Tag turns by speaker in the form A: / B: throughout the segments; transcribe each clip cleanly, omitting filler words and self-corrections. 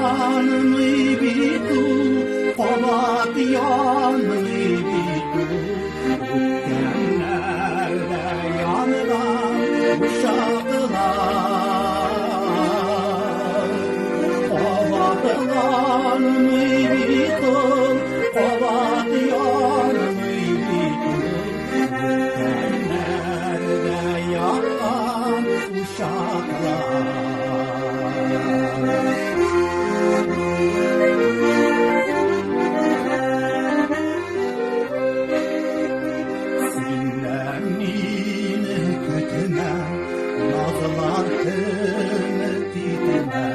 A: yanıydı, Polat yanıydı. Genlerde yanılan uşaklar, Polat yanıydı, Polat yanıydı. Genlerde yanan uşaklar. Nazlar tütüme,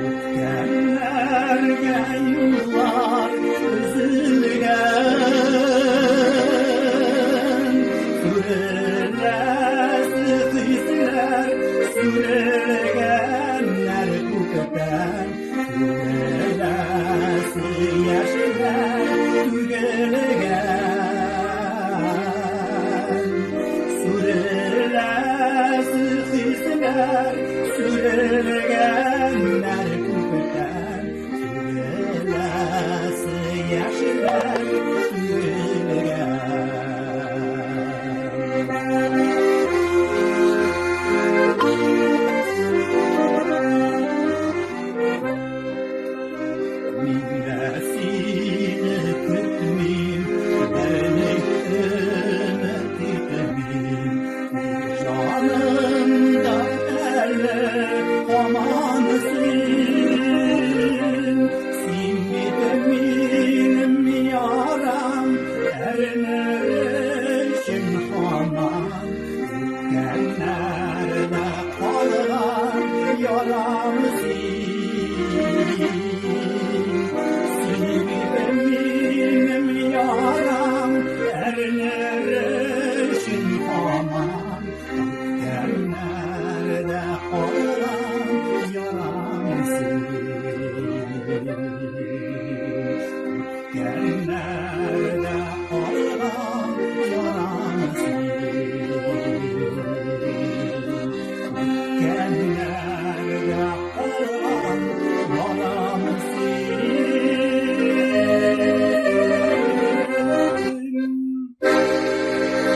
A: utkenlerge yıllar üzülgen. Sürelesi kızlar, sürelgenler ukten. Sürelesi yaşlar tügelgen. Sürelesi kızlar, sürelgenler kupeten. Sürelesi yaşlar tügelgen. Millesini kıtmin, beni kıtmin. Canımda elle amansın, simmidemin yaram, erneşim haman. Genlerde kalan yaramsın, simmidemin yaram, erneşim haman. Genlerde kalan yaramsın.